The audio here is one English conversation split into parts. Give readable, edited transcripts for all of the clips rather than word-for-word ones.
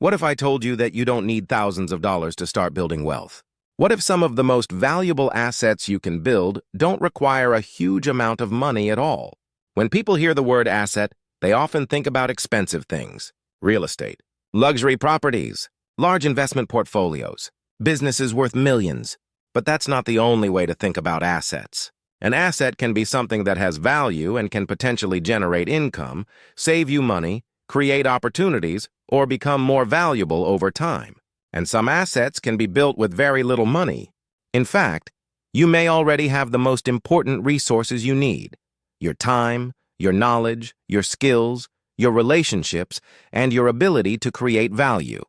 What if I told you that you don't need thousands of dollars to start building wealth? What if some of the most valuable assets you can build don't require a huge amount of money at all? When people hear the word asset, they often think about expensive things: real estate, luxury properties, large investment portfolios, businesses worth millions. But that's not the only way to think about assets. An asset can be something that has value and can potentially generate income, save you money, create opportunities, or become more valuable over time. And some assets can be built with very little money. In fact, you may already have the most important resources you need: your time, your knowledge, your skills, your relationships, and your ability to create value.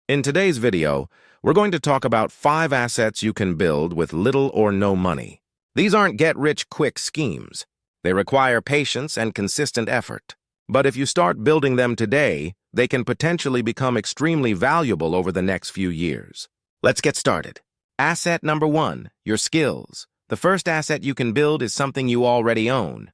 In today's video, we're going to talk about 5 assets you can build with little or no money. These aren't get-rich-quick schemes. They require patience and consistent effort. But if you start building them today, they can potentially become extremely valuable over the next few years. Let's get started. Asset number 1, your skills. The first asset you can build is something you already own: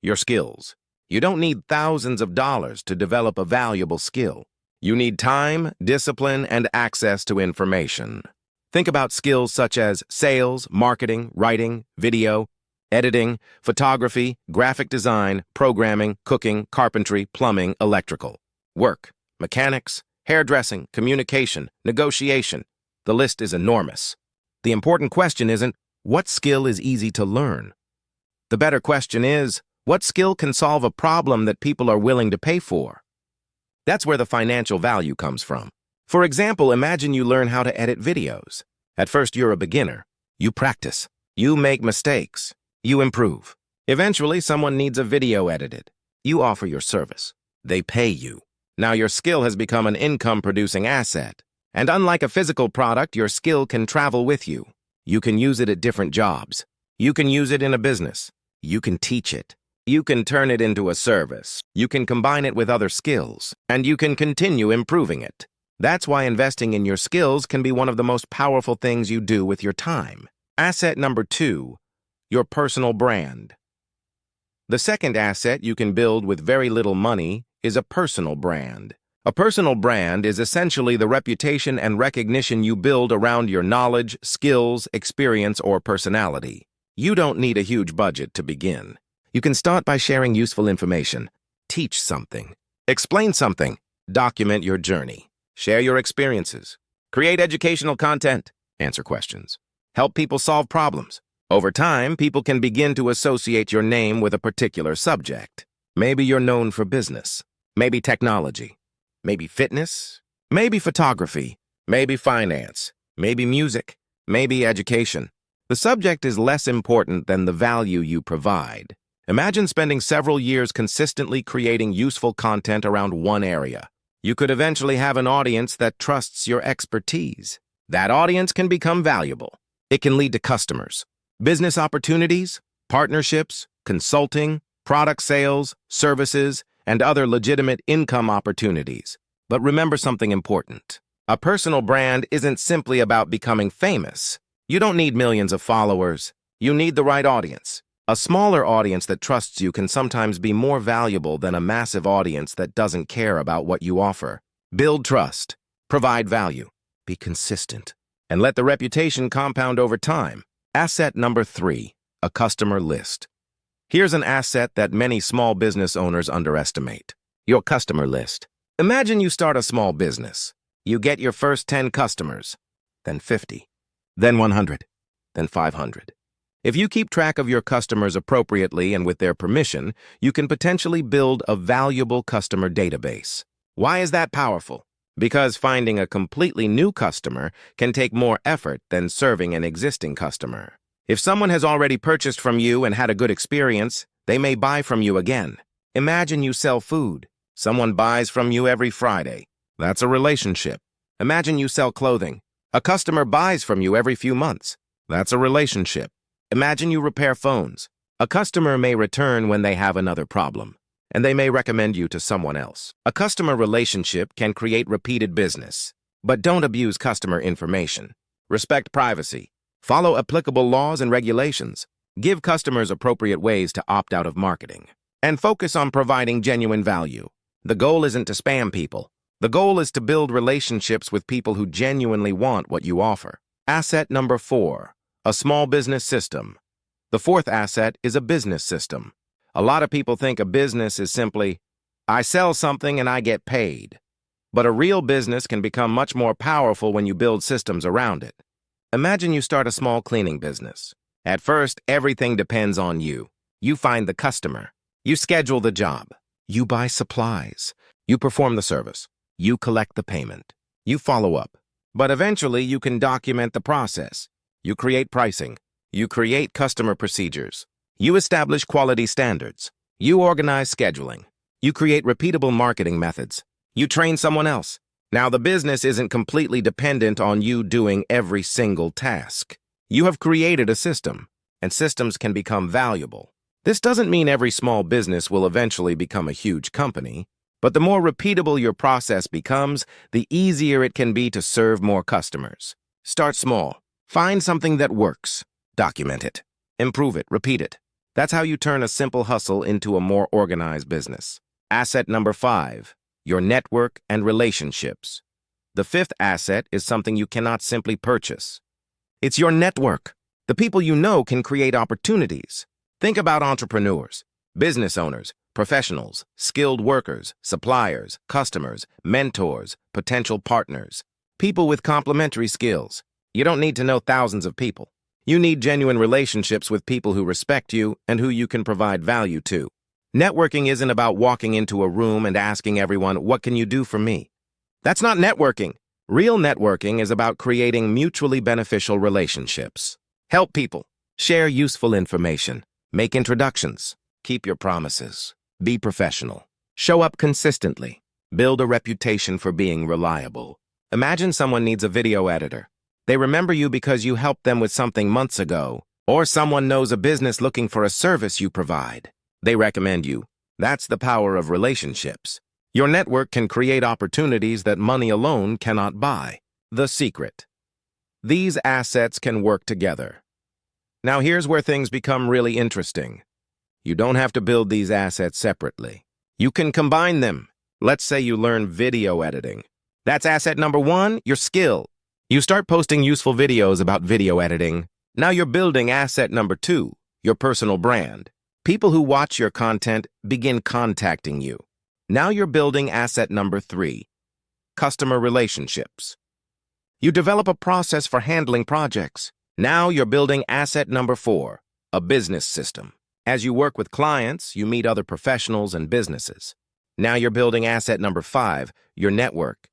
your skills. You don't need thousands of dollars to develop a valuable skill. You need time, discipline, and access to information. Think about skills such as sales, marketing, writing, video, editing, photography, graphic design, programming, cooking, carpentry, plumbing, electrical, work, mechanics, hairdressing, communication, negotiation. The list is enormous. The important question isn't, what skill is easy to learn? The better question is, what skill can solve a problem that people are willing to pay for? That's where the financial value comes from. For example, imagine you learn how to edit videos. At first, you're a beginner. You practice. You make mistakes. You improve. Eventually, someone needs a video edited. You offer your service. They pay you. Now your skill has become an income-producing asset. And unlike a physical product, your skill can travel with you. You can use it at different jobs. You can use it in a business. You can teach it. You can turn it into a service. You can combine it with other skills. And you can continue improving it. That's why investing in your skills can be one of the most powerful things you do with your time. Asset number 2, your personal brand. The second asset you can build with very little money is a personal brand. A personal brand is essentially the reputation and recognition you build around your knowledge, skills, experience, or personality. You don't need a huge budget to begin. You can start by sharing useful information, teach something, explain something, document your journey, share your experiences, create educational content, answer questions, help people solve problems. Over time, people can begin to associate your name with a particular subject. Maybe you're known for business, maybe technology, maybe fitness, maybe photography, maybe finance, maybe music, maybe education. The subject is less important than the value you provide. Imagine spending several years consistently creating useful content around one area. You could eventually have an audience that trusts your expertise. That audience can become valuable. It can lead to customers, business opportunities, partnerships, consulting, product sales, services, and other legitimate income opportunities. But remember something important. A personal brand isn't simply about becoming famous. You don't need millions of followers. You need the right audience. A smaller audience that trusts you can sometimes be more valuable than a massive audience that doesn't care about what you offer. Build trust, provide value, be consistent, and let the reputation compound over time. Asset number 3, a customer list. Here's an asset that many small business owners underestimate: your customer list. Imagine you start a small business. You get your first 10 customers, then 50, then 100, then 500. If you keep track of your customers appropriately and with their permission, you can potentially build a valuable customer database. Why is that powerful? Because finding a completely new customer can take more effort than serving an existing customer. If someone has already purchased from you and had a good experience, they may buy from you again. Imagine you sell food. Someone buys from you every Friday. That's a relationship. Imagine you sell clothing. A customer buys from you every few months. That's a relationship. Imagine you repair phones. A customer may return when they have another problem, and they may recommend you to someone else. A customer relationship can create repeated business, but don't abuse customer information. Respect privacy. Follow applicable laws and regulations. Give customers appropriate ways to opt out of marketing. And focus on providing genuine value. The goal isn't to spam people. The goal is to build relationships with people who genuinely want what you offer. Asset number 4, a small business system. The fourth asset is a business system. A lot of people think a business is simply, I sell something and I get paid. But a real business can become much more powerful when you build systems around it. Imagine you start a small cleaning business. At first, everything depends on you. You find the customer. You schedule the job. You buy supplies. You perform the service. You collect the payment. You follow up. But eventually, you can document the process. You create pricing. You create customer procedures. You establish quality standards. You organize scheduling. You create repeatable marketing methods. You train someone else. Now, the business isn't completely dependent on you doing every single task. You have created a system, and systems can become valuable. This doesn't mean every small business will eventually become a huge company, but the more repeatable your process becomes, the easier it can be to serve more customers. Start small. Find something that works. Document it. Improve it. Repeat it. That's how you turn a simple hustle into a more organized business. Asset number 5. Your network and relationships. The fifth asset is something you cannot simply purchase. It's your network. The people you know can create opportunities. Think about entrepreneurs, business owners, professionals, skilled workers, suppliers, customers, mentors, potential partners, people with complementary skills. You don't need to know thousands of people. You need genuine relationships with people who respect you and who you can provide value to. Networking isn't about walking into a room and asking everyone, what can you do for me? That's not networking. Real networking is about creating mutually beneficial relationships. Help people. Share useful information. Make introductions. Keep your promises. Be professional. Show up consistently. Build a reputation for being reliable. Imagine someone needs a video editor. They remember you because you helped them with something months ago, or someone knows a business looking for a service you provide. They recommend you. That's the power of relationships. Your network can create opportunities that money alone cannot buy. The secret. These assets can work together. Now here's where things become really interesting. You don't have to build these assets separately. You can combine them. Let's say you learn video editing. That's asset number 1, your skill. You start posting useful videos about video editing. Now you're building asset number 2, your personal brand. People who watch your content begin contacting you. Now you're building asset number 3, customer relationships. You develop a process for handling projects. Now you're building asset number 4, a business system. As you work with clients, you meet other professionals and businesses. Now you're building asset number 5, your network.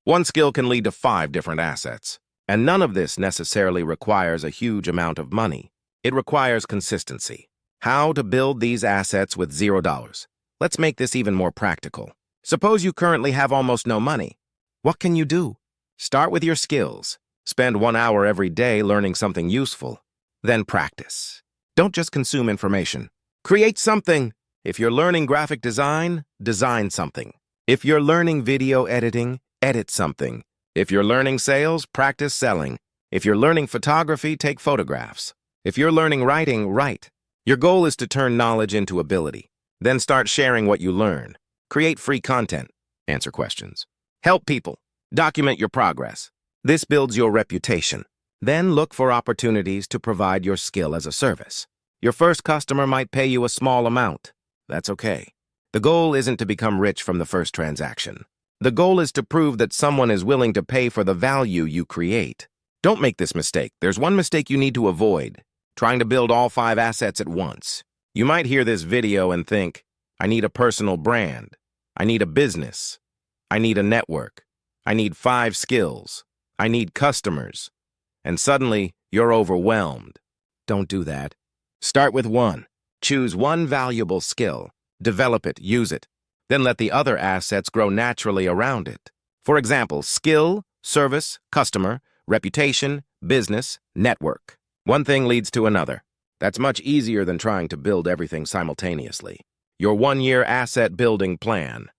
One skill can lead to 5 different assets, and none of this necessarily requires a huge amount of money. It requires consistency. How to build these assets with $0. Let's make this even more practical. Suppose you currently have almost no money. What can you do? Start with your skills. Spend 1 hour every day learning something useful. Then practice. Don't just consume information. Create something. If you're learning graphic design, design something. If you're learning video editing, edit something. If you're learning sales, practice selling. If you're learning photography, take photographs. If you're learning writing, write. Your goal is to turn knowledge into ability. Then start sharing what you learn. Create free content. Answer questions. Help people. Document your progress. This builds your reputation. Then look for opportunities to provide your skill as a service. Your first customer might pay you a small amount. That's okay. The goal isn't to become rich from the first transaction. The goal is to prove that someone is willing to pay for the value you create. Don't make this mistake. There's one mistake you need to avoid: trying to build all 5 assets at once. You might hear this video and think, I need a personal brand. I need a business. I need a network. I need 5 skills. I need customers. And suddenly, you're overwhelmed. Don't do that. Start with 1. Choose 1 valuable skill. Develop it, use it. Then let the other assets grow naturally around it. For example, skill, service, customer, reputation, business, network. One thing leads to another. That's much easier than trying to build everything simultaneously. Your 1-year asset building plan.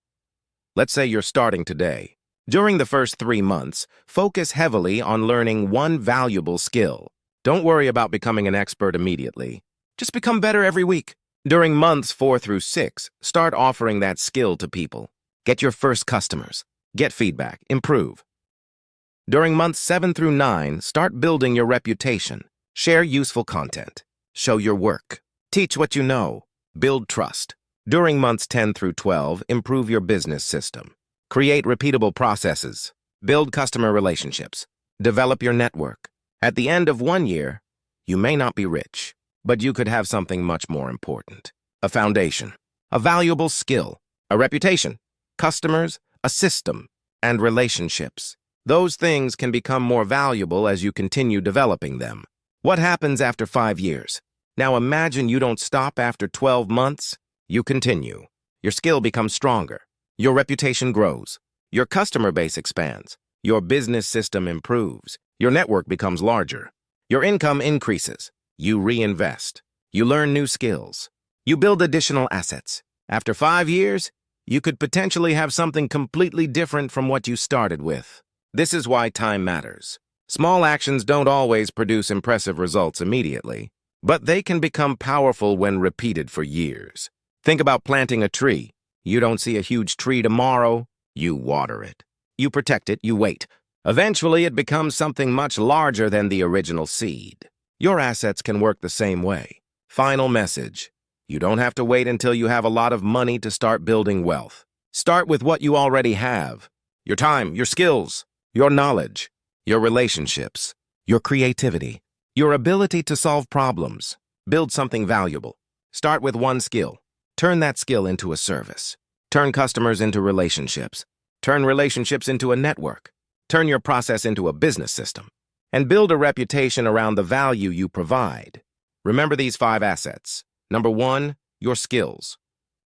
Let's say you're starting today. During the first 3 months, focus heavily on learning 1 valuable skill. Don't worry about becoming an expert immediately. Just become better every week. During months 4 through 6, start offering that skill to people. Get your first customers. Get feedback. Improve. During months 7 through 9, start building your reputation. Share useful content. Show your work. Teach what you know. Build trust. During months 10 through 12, improve your business system. Create repeatable processes. Build customer relationships. Develop your network. At the end of 1 year, you may not be rich, but you could have something much more important. A foundation, a valuable skill, a reputation, customers, a system, and relationships. Those things can become more valuable as you continue developing them. What happens after 5 years? Now imagine you don't stop after 12 months. You continue. Your skill becomes stronger. Your reputation grows. Your customer base expands. Your business system improves. Your network becomes larger. Your income increases. You reinvest. You learn new skills. You build additional assets. After 5 years, you could potentially have something completely different from what you started with. This is why time matters. Small actions don't always produce impressive results immediately, but they can become powerful when repeated for years. Think about planting a tree. You don't see a huge tree tomorrow. You water it. You protect it. You wait. Eventually, it becomes something much larger than the original seed. Your assets can work the same way. Final message. You don't have to wait until you have a lot of money to start building wealth. Start with what you already have. Your time, your skills, your knowledge, your relationships, your creativity, your ability to solve problems. Build something valuable. Start with one skill. Turn that skill into a service. Turn customers into relationships. Turn relationships into a network. Turn your process into a business system. And build a reputation around the value you provide. Remember these 5 assets. Number 1, your skills.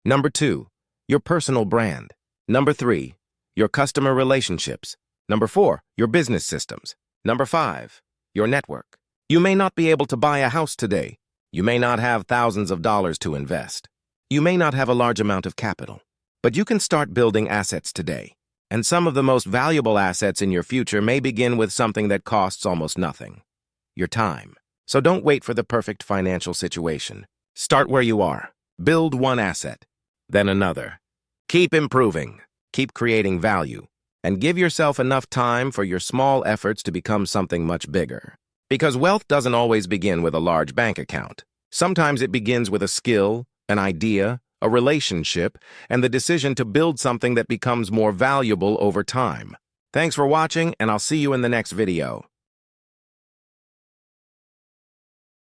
Number 2, your personal brand. Number 3, your customer relationships. Number 4, your business systems. Number 5, your network. You may not be able to buy a house today. You may not have thousands of dollars to invest. You may not have a large amount of capital. But you can start building assets today. And some of the most valuable assets in your future may begin with something that costs almost nothing. Your time. So don't wait for the perfect financial situation. Start where you are. Build one asset, then another. Keep improving. Keep creating value. And give yourself enough time for your small efforts to become something much bigger. Because wealth doesn't always begin with a large bank account. Sometimes it begins with a skill, an idea, a relationship, and the decision to build something that becomes more valuable over time. Thanks for watching, and I'll see you in the next video.